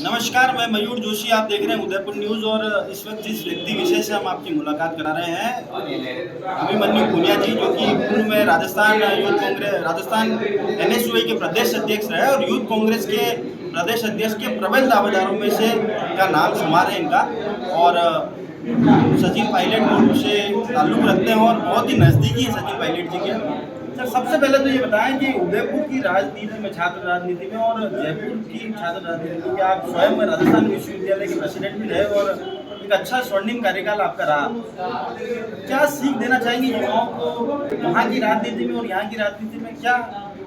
नमस्कार, मैं मयूर जोशी। आप देख रहे हैं उदयपुर न्यूज़ और इस वक्त जिस व्यक्ति विशेष से हम आपकी मुलाकात करा रहे हैं, अभिमन्यु पुनिया जी, जो कि पूर्व में राजस्थान एनएसयूआई के प्रदेश अध्यक्ष रहे और यूथ कांग्रेस के प्रदेश अध्यक्ष के प्रबल दावेदारों में से का नाम शुमार है इनका। और सचिन पायलट ग्रुप से ताल्लुक़ रखते हैं और बहुत ही नज़दीकी है सचिन पायलट जी के। सर, सबसे पहले तो ये बताएं कि उदयपुर की राजनीति में, छात्र राजनीति में और जयपुर की छात्र राजनीति में, आप स्वयं राजस्थान विश्वविद्यालय के प्रेसिडेंट भी रहे और एक अच्छा स्वर्णिम कार्यकाल आपका रहा, क्या सीख देना चाहेंगे युवाओं को वहाँ की राजनीति में और यहाँ की राजनीति में? क्या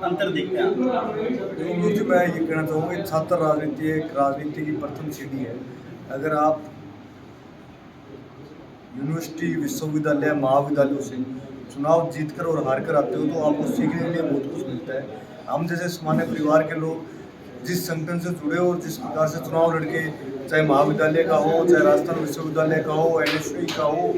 अंतर देखते हैं आप? देखिए, मैं ये कहना चाहूँगा, छात्र राजनीति एक राजनीति की प्रथम सीढ़ी है। अगर आप यूनिवर्सिटी, विश्वविद्यालय, महाविद्यालयों से चुनाव जीतकर और हार कर आते हो तो आपको सीखने के लिए बहुत कुछ मिलता है। हम जैसे सामान्य परिवार के लोग जिस संगठन से जुड़े और जिस प्रकार से चुनाव लड़के, चाहे महाविद्यालय का हो, चाहे राजस्थान विश्वविद्यालय का हो, एनएसयूआई का हो,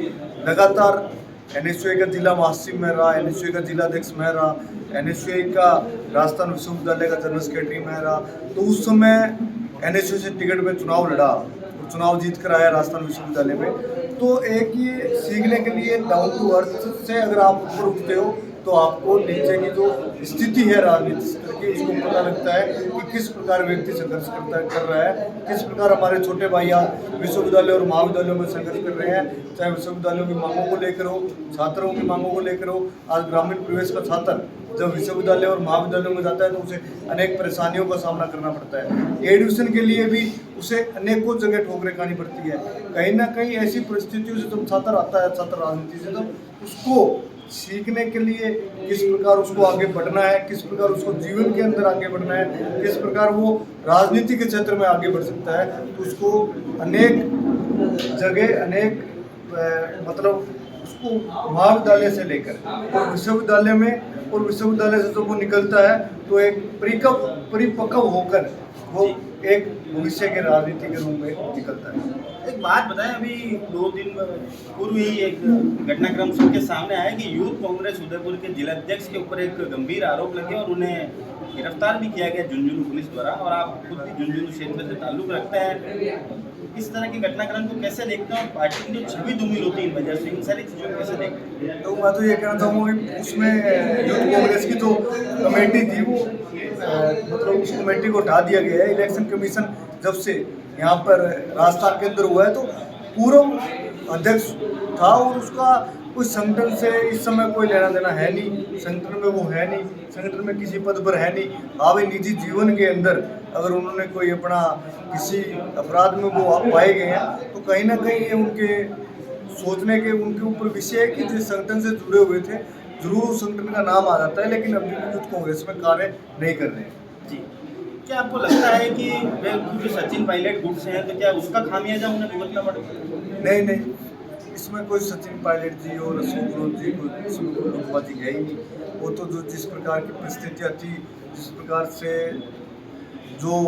लगातार एनएसयूआई का जिला महासचिव मैं रहा, एनएसयूआई का जिला अध्यक्ष मैं रहा, एनएसयूआई का राजस्थान विश्वविद्यालय का जनरल सेक्रेटरी मैं रहा। तो उस समय एनएसयूआई से टिकट में चुनाव लड़ा और चुनाव जीत कर आया राजस्थान विश्वविद्यालय में। तो एक ये सीखने के लिए डाउन टू अर्थ से अगर आप ऊपर उठते हो तो आपको नीचे की जो स्थिति है राजनीति स्तर की, उसको पता लगता है कि किस प्रकार व्यक्ति संघर्ष कर रहा है, किस प्रकार हमारे छोटे भाइयाँ विश्वविद्यालय और महाविद्यालयों में संघर्ष कर रहे हैं, चाहे विश्वविद्यालयों की मांगों को लेकर हो, छात्रों की मांगों को लेकर हो। आज ग्रामीण परिवेश का छात्र जब विश्वविद्यालय और महाविद्यालयों में जाता है तो उसे अनेक परेशानियों का सामना करना पड़ता है। एडमिशन के लिए भी उसे अनेकों जगह ठोकरें खानी पड़ती है। कहीं ना कहीं ऐसी परिस्थितियों से जब छात्र आता है, छात्र राजनीति से, तो उसको सीखने के लिए किस प्रकार उसको आगे बढ़ना है, किस प्रकार उसको जीवन के अंदर आगे बढ़ना है, किस प्रकार वो राजनीति के क्षेत्र में आगे बढ़ सकता है, तो उसको अनेक जगह मतलब उसको महाविद्यालय से लेकर और विश्वविद्यालय में, और विश्वविद्यालय से जब वो निकलता है तो एक परिपक्व होकर वो एक भविष्य के राजनीति के रूप में निकलता है। एक बात बताएं, अभी 2 दिन पूर्व ही एक घटनाक्रम सबके सामने आया कि यूथ कांग्रेस उदयपुर के जिलाध्यक्ष के ऊपर एक गंभीर आरोप लगे और उन्हें गिरफ्तार भी किया गया झुंझुनू पुलिस द्वारा। और आप खुद भी झुंझुनू क्षेत्र से ताल्लुक रखते हैं, इस तरह के घटनाक्रम को कैसे देखते हैं और पार्टी की जो छवि धूमिल होती है इन वजह से, इन सारी चीज़ों को कैसे देखते हैं? तो मैं तो ये कहना चाहूँगा कि उसमें यूथ कांग्रेस की जो कमेटी थी वो मतलब उस कमेटी को हटा दिया गया है। इलेक्शन कमीशन जब से यहाँ पर राजस्थान के अंदर हुआ है तो पूर्व अध्यक्ष था और उसका कोई संगठन से इस समय कोई लेना देना है नहीं, संगठन में वो है नहीं, संगठन में किसी पद पर है नहीं। हाँ भाई, निजी जीवन के अंदर अगर उन्होंने कोई अपना किसी अपराध में वो पाए गए हैं तो कहीं ना कहीं ये उनके सोचने के उनके ऊपर विषय है कि जिस संगठन से जुड़े हुए थे जरूर उस संगठन का नाम आ जाता है, लेकिन अभी भी यूथ कांग्रेस में कार्य नहीं कर रहे हैं। जी, क्या आपको लगता है कि वे जो सचिन पायलट गुट से हैं तो क्या उसका खामियाजा उन्हें भुगतना पड़ेगा? नहीं, इसमें कोई सचिन पायलट जी और अशोक गहलोत जी को इसमें कोई लुटबाजी है ही नहीं। वो तो जो जिस प्रकार की परिस्थितियाँ थी, जिस प्रकार से जो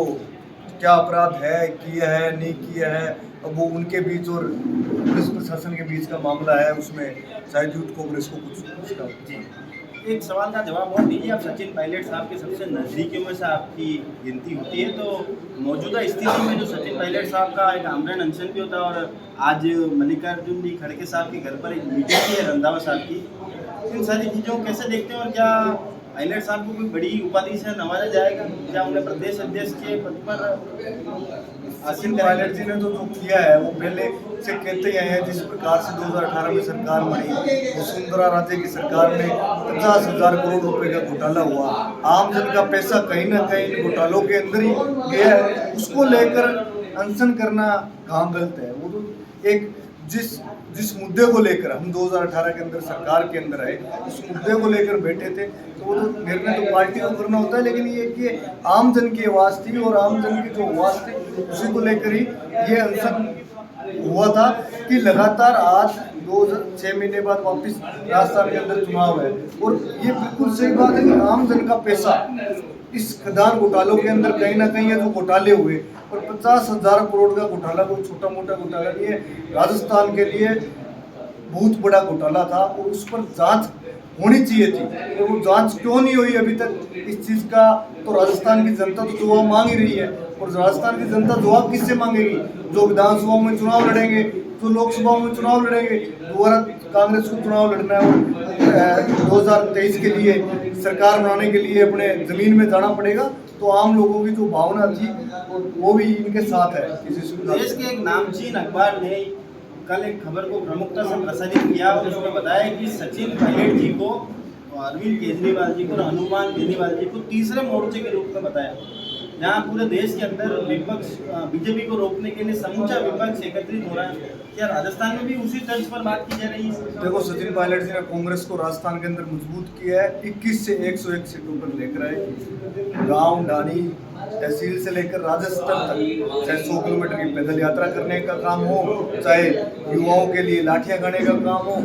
क्या अपराध है, किया है नहीं किया है, अब वो उनके बीच और पुलिस प्रशासन के बीच का मामला है, उसमें शायद यूथ कांग्रेस को कुछ जी, एक सवाल का जवाब और दीजिए। आप सचिन पायलट साहब के सबसे नज़दीकियों में से आपकी गिनती होती है, तो मौजूदा स्थिति में जो सचिन पायलट साहब का एक आमरण अनशन भी होता है और आज मल्लिकार्जुन जी खड़गे साहब के घर पर एक मीटिंग की है रंधावा साहब की, इन सारी चीज़ों को कैसे देखते हैं और क्या पायलट साहब को कोई बड़ी उपाधि से नवाजा जाएगा? क्या उन्हें प्रदेश अध्यक्ष के पद पर सचिन पायलट जी ने तो जो किया है वो पहले से कहते ही आए हैं। जिस प्रकार से 2018 में सरकार बनी, वसुंधरा राजे की सरकार में 50,000 करोड़ रुपए का घोटाला हुआ, आम जन का पैसा कहीं ना कहीं घोटालों के अंदर ही गया है, उसको लेकर अनशन करना कहाँ गलत है? वो तो एक जिस मुद्दे को लेकर हम 2018 के अंदर सरकार के अंदर आए, उस मुद्दे को लेकर बैठे थे, तो वो तो निर्णय तो पार्टी को करना होता है, लेकिन ये कि आम जन की आवाज़ थी और आम जन की जो आवाज़ थी उसी को लेकर ही ये अनशन हुआ था कि लगातार आज 6 महीने बाद वापस राजस्थान के अंदर चुनाव है। और ये बिल्कुल सही बात है कि आम जन का पैसा इस खदान घोटालों के अंदर कहीं ना कहीं जो घोटाले हुए, और 50,000 करोड़ का घोटाला कोई छोटा मोटा घोटाला नहीं है, राजस्थान के लिए बहुत बड़ा घोटाला था और उस पर जांच होनी चाहिए थी, तो वो जांच क्यों नहीं हुई अभी तक इस चीज़ का? तो राजस्थान की जनता तो जवाब मांग ही रही है, और राजस्थान की जनता जवाब किससे मांगेगी? जो विधानसभाओं में चुनाव लड़ेंगे, जो लोकसभाओं में चुनाव लड़ेंगे, दोबारा कांग्रेस को चुनाव लड़ना है और 2023 के लिए सरकार बनाने के लिए अपने जमीन में जाना पड़ेगा। तो आम लोगों की जो भावना थी वो भी इनके साथ है। देश के एक नामचीन अखबार ने कल एक खबर को प्रमुखता से प्रसारित किया और उसमें बताया कि सचिन पायलट जी को, अरविंद केजरीवाल जी को और हनुमान बेनीवाल जी को तीसरे मोर्चे के रूप में बताया, जहाँ पूरे देश के अंदर विपक्ष बीजेपी को रोकने के लिए समूचा विपक्ष एकत्रित हो रहा है। क्या राजस्थान में भी उसी तर्ज पर बात की जा रही है? देखो, सचिन पायलट जी ने कांग्रेस को राजस्थान के अंदर मजबूत किया है, 21 से 101 सीटों पर लेकर आए। गांव ढाणी तहसील से लेकर राजस्थान तक, चाहे 100 किलोमीटर की पैदल यात्रा करने का काम हो, चाहे युवाओं के लिए लाठियां खाने का काम हो,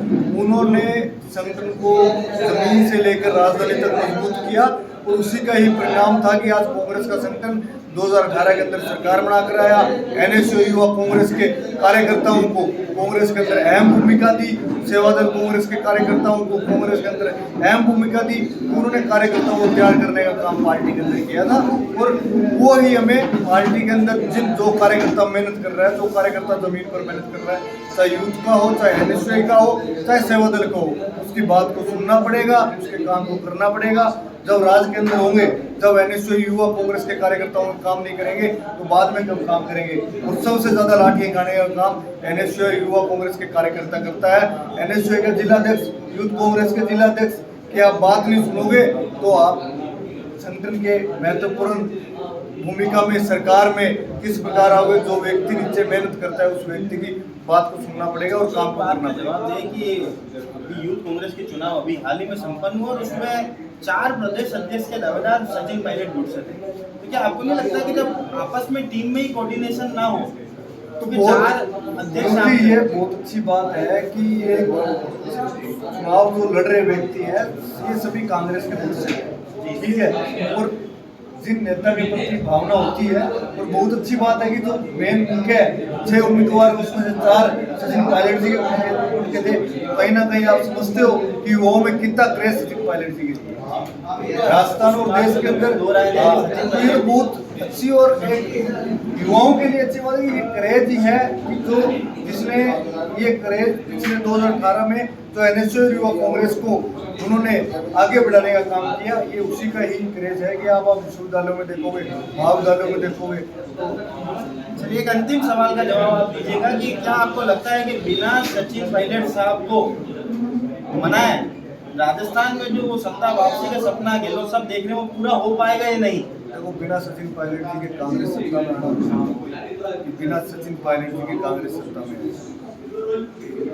उन्होंने संगठन को जमीन से लेकर राजधानी तक मजबूत किया। और उसी का ही परिणाम था कि आज कांग्रेस का संगठन 2018 के अंदर सरकार बनाकर आया। एनएसयू युवा कांग्रेस के कार्यकर्ताओं को कांग्रेस के अंदर अहम भूमिका दी, सेवादल कांग्रेस के कार्यकर्ताओं को कांग्रेस के अंदर अहम भूमिका दी। उन्होंने कार्यकर्ताओं को तैयार करने का काम पार्टी के अंदर किया था, और वो ही हमें पार्टी के अंदर जो कार्यकर्ता मेहनत कर रहा है, जो कार्यकर्ता जमीन पर मेहनत कर रहा है, चाहे यूथ का हो, चाहे एनएसयू का हो, चाहे सेवादल का हो, उसकी बात को सुनना पड़ेगा, उसके काम को करना पड़ेगा। जब राज के अंदर होंगे, जब एनएसयू युवा कांग्रेस के कार्यकर्ताओं का काम नहीं करेंगे तो बाद में कब काम करेंगे? और सबसे ज्यादा लाठियां खाने का काम एनएसयू युवा कांग्रेस के कार्यकर्ता करता है। एनएसयू का जिलाध्यक्ष, यूथ कांग्रेस के जिलाध्यक्ष की आप बात नहीं सुनोगे तो आप संगठन के महत्वपूर्ण भूमिका में, सरकार में किस प्रकार आओगे? जो व्यक्ति नीचे मेहनत करता है उस व्यक्ति की बात को सुनना पड़ेगा और काम को करना पड़ेगा। जवाब दें कि अभी यूथ कांग्रेस के चुनाव अभी हाल ही में संपन्न हुआ और उसमें 4 प्रदेश अध्यक्ष के दावेदार सचिन पायलट जुड़ सके, तो क्या आपको नहीं लगता कि जब आपस में टीम में ही कोऑर्डिनेशन ना हो तो फिर 4 अध्यक्ष? ये बहुत अच्छी बात है कि ये चुनाव जो लड़ रहे व्यक्ति है ये सभी कांग्रेस के पुरुष हैं, ठीक है, और जिन नेता के प्रति भावना होती है, और बहुत अच्छी बात है कि जो मेन उनके 6 उम्मीदवार उसमें से 4 सचिन पायलट जी के थे। कहीं ना कहीं आप समझते हो कि युवाओं में कितना क्रेज सचिन पायलट जी के राजस्थान और देश के अंदर। ये बहुत अच्छी और एक युवाओं के लिए अच्छी बात है कि ये क्रेज ही है कि जो जिसने ये क्रेज पिछले 2018 में जो एनएसयू युवा कांग्रेस को उन्होंने आगे बढ़ाने का काम किया, ये उसी का ही क्रेज है कि आप विश्वविद्यालयों में देखोगे, महाविद्यालयों में देखोगे। चलिए, एक अंतिम सवाल का जवाब आप दीजिएगा कि क्या आपको लगता है कि बिना सचिन पायलट साहब को मनाए राजस्थान में जो वो सत्ता वापसी का सपना गहलोत सब देख रहे हैं वो पूरा हो पाएगा या नहीं? देखो, बिना सचिन पायलट जी के कांग्रेस सत्ता में आना, बिना सचिन पायलट जी के कांग्रेस सत्ता में,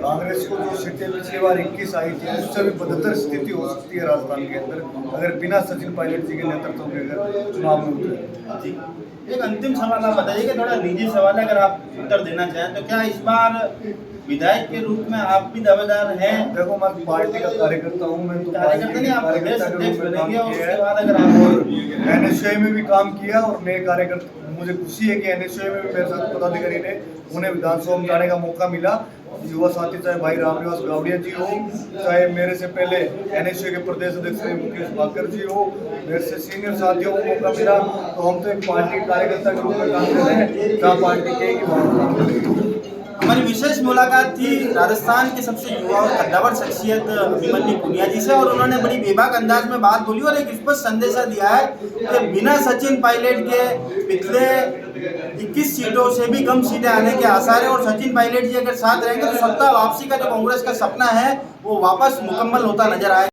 कांग्रेस को जो सीटें पिछली बार 21 आई थी उससे भी बदतर स्थिति हो सकती है राजस्थान के अंदर अगर बिना सचिन पायलट जी के नेतृत्व में अगर चुनाव में उतरे। एक अंतिम सवाल आप बताइए कि थोड़ा निजी सवाल है, अगर आप उत्तर देना चाहें तो क्या इस बार विधायक के रूप में आप भी दावेदार हैं? देखो, मैं पार्टी का कार्यकर्ता हूँ, मैं तो कार्यकर्ता नहीं, आप प्रदेश अध्यक्ष बनेंगे और उसके बाद अगर आप एनएसयू में भी काम किया और नए कार्यकर्ता, मुझे खुशी है कि एनएसयू में भी मेरे साथ पदाधिकारी ने उन्हें विधानसभा में जाने का मौका मिला। युवा साथी चाहे भाई रामनिवास गावड़िया जी हो, चाहे मेरे से पहले एनएसयू के प्रदेश अध्यक्ष मुकेश भाकर जी हो, मेरे से सीनियर साथियों को मौका मिला, तो हम तो एक पार्टी कार्यकर्ता के रूप में काम कर रहे हैं जहाँ पार्टी के। हमारी विशेष मुलाकात थी राजस्थान के सबसे युवा और कद्दावर शख्सियत अभिमन्यु पुनिया जी से, और उन्होंने बड़ी बेबाक अंदाज में बात बोली और एक स्पष्ट संदेशा दिया है कि बिना सचिन पायलट के पिछले 21 सीटों से भी कम सीटें आने के आसार है, और सचिन पायलट जी अगर साथ रहेंगे तो सत्ता वापसी का जो कांग्रेस का सपना है वो वापस मुकम्मल होता नजर आएगा।